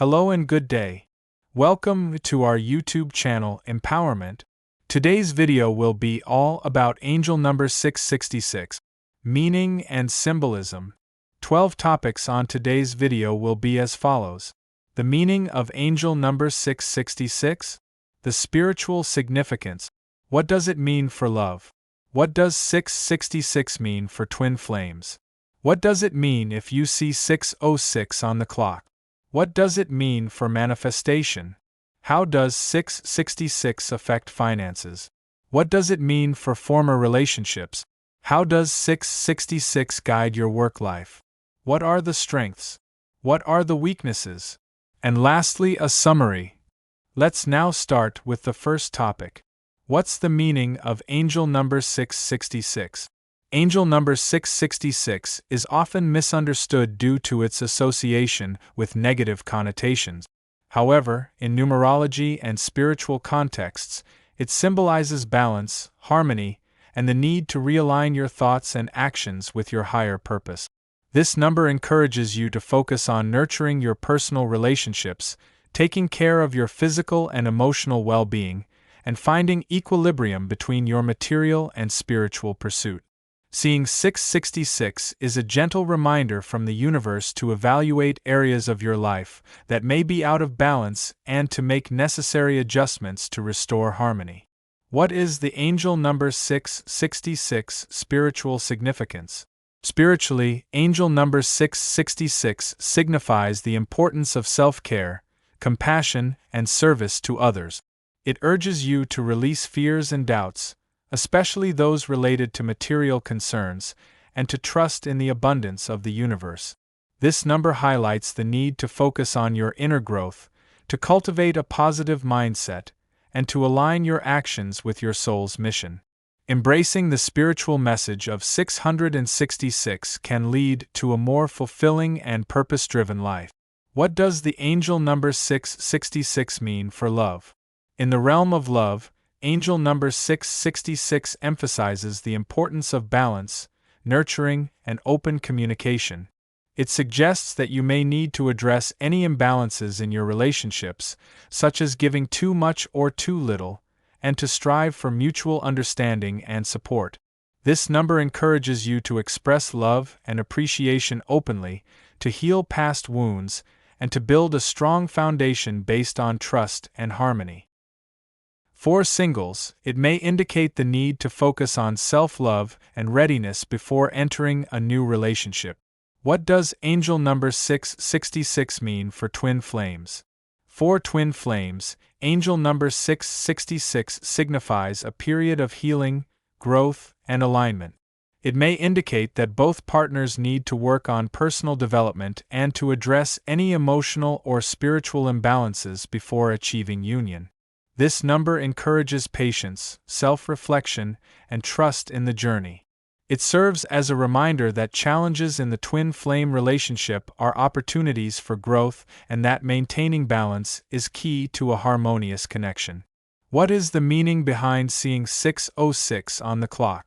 Hello and good day. Welcome to our YouTube channel Empowerment. Today's video will be all about angel number 666, meaning and symbolism. 12 topics on today's video will be as follows: the meaning of angel number 666, the spiritual significance. What does it mean for love? What does 666 mean for twin flames? What does it mean if you see 606 on the clock? What does it mean for manifestation? How does 666 affect finances? What does it mean for former relationships? How does 666 guide your work life? What are the strengths? What are the weaknesses? And lastly, a summary. Let's now start with the first topic. What's the meaning of angel number 666? Angel number 666 is often misunderstood due to its association with negative connotations. However, in numerology and spiritual contexts, it symbolizes balance, harmony, and the need to realign your thoughts and actions with your higher purpose. This number encourages you to focus on nurturing your personal relationships, taking care of your physical and emotional well-being, and finding equilibrium between your material and spiritual pursuit. Seeing 666 is a gentle reminder from the universe to evaluate areas of your life that may be out of balance and to make necessary adjustments to restore harmony. What is the angel number 666 spiritual significance? Spiritually, angel number 666 signifies the importance of self-care, compassion, and service to others. It urges you to release fears and doubts, especially those related to material concerns, and to trust in the abundance of the universe. This number highlights the need to focus on your inner growth, to cultivate a positive mindset, and to align your actions with your soul's mission. Embracing the spiritual message of 666 can lead to a more fulfilling and purpose-driven life. What does the angel number 666 mean for love? In the realm of love, angel number 666 emphasizes the importance of balance, nurturing, and open communication. It suggests that you may need to address any imbalances in your relationships, such as giving too much or too little, and to strive for mutual understanding and support. This number encourages you to express love and appreciation openly, to heal past wounds, and to build a strong foundation based on trust and harmony. For singles, it may indicate the need to focus on self-love and readiness before entering a new relationship. What does angel number 666 mean for twin flames? For twin flames, angel number 666 signifies a period of healing, growth, and alignment. It may indicate that both partners need to work on personal development and to address any emotional or spiritual imbalances before achieving union. This number encourages patience, self-reflection, and trust in the journey. It serves as a reminder that challenges in the twin flame relationship are opportunities for growth and that maintaining balance is key to a harmonious connection. What is the meaning behind seeing 606 on the clock?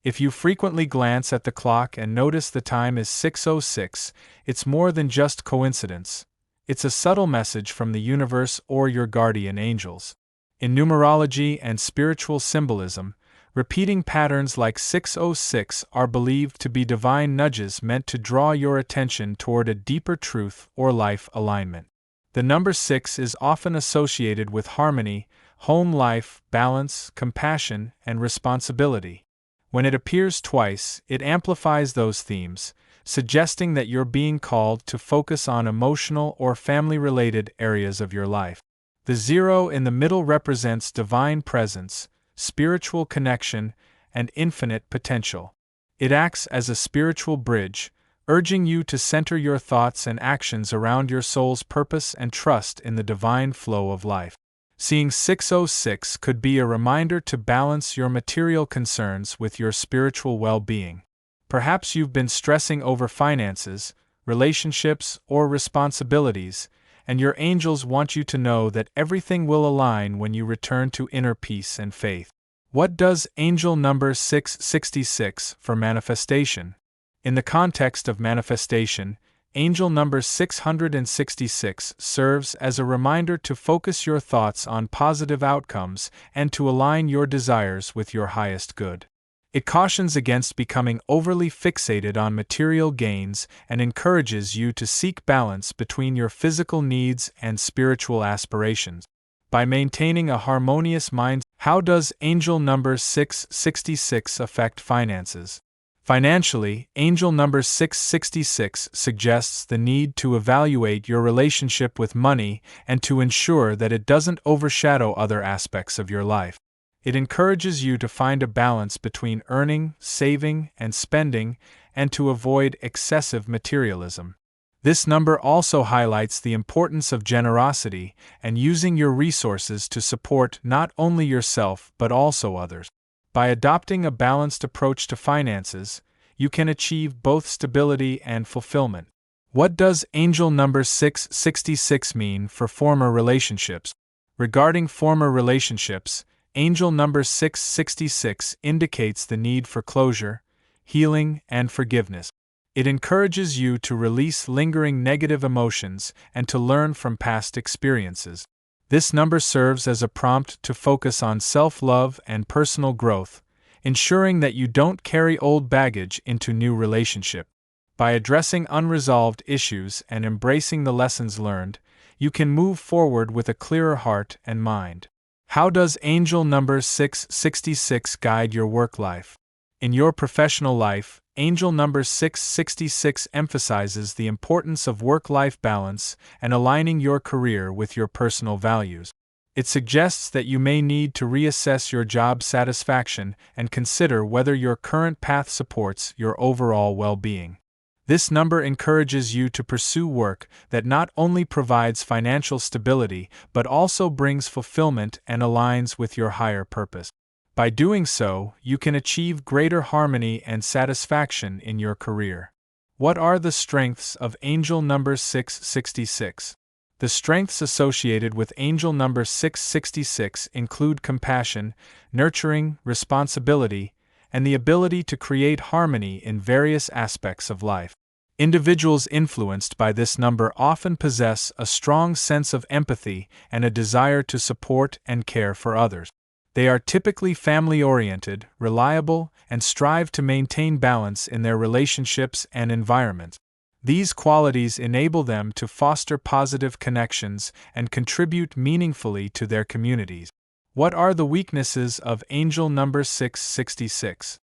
If you frequently glance at the clock and notice the time is 6:06, it's more than just coincidence. It's a subtle message from the universe or your guardian angels. In numerology and spiritual symbolism, repeating patterns like 606 are believed to be divine nudges meant to draw your attention toward a deeper truth or life alignment. The number 6 is often associated with harmony, home life, balance, compassion, and responsibility. When it appears twice, it amplifies those themes, suggesting that you're being called to focus on emotional or family-related areas of your life. The 0 in the middle represents divine presence, spiritual connection, and infinite potential. It acts as a spiritual bridge, urging you to center your thoughts and actions around your soul's purpose and trust in the divine flow of life. Seeing 606 could be a reminder to balance your material concerns with your spiritual well-being. Perhaps you've been stressing over finances, relationships, or responsibilities, and your angels want you to know that everything will align when you return to inner peace and faith. What does angel number 666 for manifestation? In the context of manifestation, angel number 666 serves as a reminder to focus your thoughts on positive outcomes and to align your desires with your highest good. It cautions against becoming overly fixated on material gains and encourages you to seek balance between your physical needs and spiritual aspirations. By maintaining a harmonious mind, how does angel number 666 affect finances? Financially, angel number 666 suggests the need to evaluate your relationship with money and to ensure that it doesn't overshadow other aspects of your life. It encourages you to find a balance between earning, saving, and spending, and to avoid excessive materialism. This number also highlights the importance of generosity and using your resources to support not only yourself but also others. By adopting a balanced approach to finances, you can achieve both stability and fulfillment. What does angel number 666 mean for former relationships? Regarding former relationships, angel number 666 indicates the need for closure, healing, and forgiveness. It encourages you to release lingering negative emotions and to learn from past experiences. This number serves as a prompt to focus on self-love and personal growth, ensuring that you don't carry old baggage into new relationships. By addressing unresolved issues and embracing the lessons learned, you can move forward with a clearer heart and mind. How does angel number 666 guide your work life? In your professional life, angel number 666 emphasizes the importance of work-life balance and aligning your career with your personal values. It suggests that you may need to reassess your job satisfaction and consider whether your current path supports your overall well-being. This number encourages you to pursue work that not only provides financial stability but also brings fulfillment and aligns with your higher purpose. By doing so, you can achieve greater harmony and satisfaction in your career. What are the strengths of angel number 666? The strengths associated with angel number 666 include compassion, nurturing, responsibility, and the ability to create harmony in various aspects of life. Individuals influenced by this number often possess a strong sense of empathy and a desire to support and care for others. They are typically family-oriented, reliable, and strive to maintain balance in their relationships and environments. These qualities enable them to foster positive connections and contribute meaningfully to their communities. What are the weaknesses of angel number 666?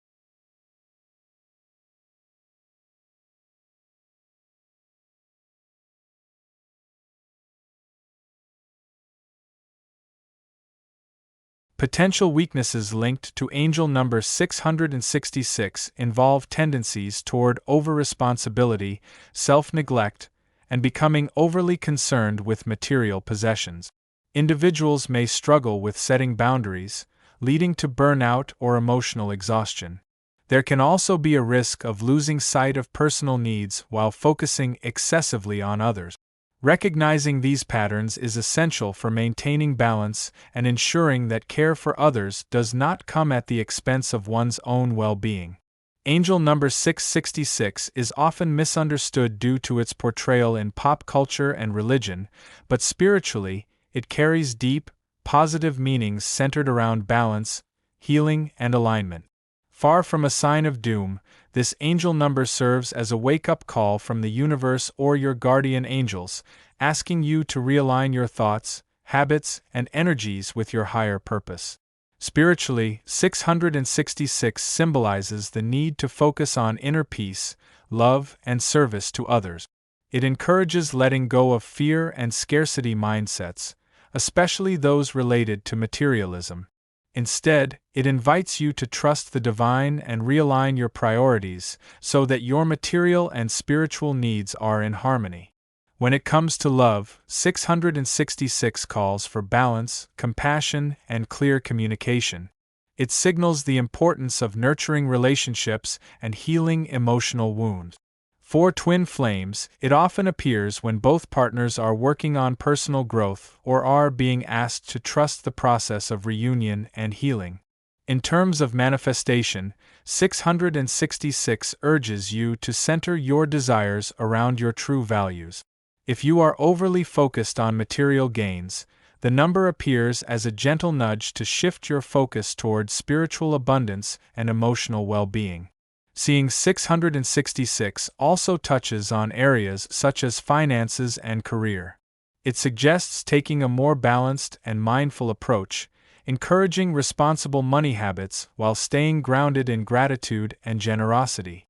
Potential weaknesses linked to angel number 666 involve tendencies toward over-responsibility, self-neglect, and becoming overly concerned with material possessions. Individuals may struggle with setting boundaries, leading to burnout or emotional exhaustion. There can also be a risk of losing sight of personal needs while focusing excessively on others. Recognizing these patterns is essential for maintaining balance and ensuring that care for others does not come at the expense of one's own well-being. Angel number 666 is often misunderstood due to its portrayal in pop culture and religion, but spiritually, it carries deep, positive meanings centered around balance, healing, and alignment. Far from a sign of doom, this angel number serves as a wake-up call from the universe or your guardian angels, asking you to realign your thoughts, habits, and energies with your higher purpose. Spiritually, 666 symbolizes the need to focus on inner peace, love, and service to others. It encourages letting go of fear and scarcity mindsets, especially those related to materialism. Instead, it invites you to trust the divine and realign your priorities so that your material and spiritual needs are in harmony. When it comes to love, 666 calls for balance, compassion, and clear communication. It signals the importance of nurturing relationships and healing emotional wounds. For twin flames, it often appears when both partners are working on personal growth or are being asked to trust the process of reunion and healing. In terms of manifestation, 666 urges you to center your desires around your true values. If you are overly focused on material gains, the number appears as a gentle nudge to shift your focus toward spiritual abundance and emotional well-being. Seeing 666 also touches on areas such as finances and career. It suggests taking a more balanced and mindful approach, encouraging responsible money habits while staying grounded in gratitude and generosity.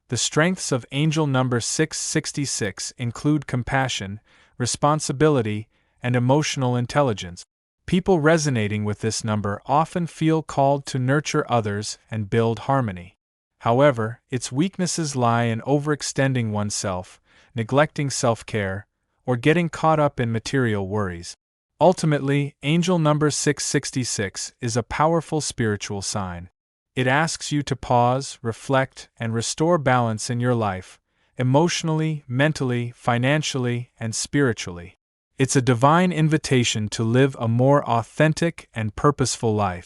The strengths of angel number 666 include compassion, responsibility, and emotional intelligence. People resonating with this number often feel called to nurture others and build harmony. However, its weaknesses lie in overextending oneself, neglecting self-care, or getting caught up in material worries. Ultimately, angel number 666 is a powerful spiritual sign. It asks you to pause, reflect, and restore balance in your life, emotionally, mentally, financially, and spiritually. It's a divine invitation to live a more authentic and purposeful life.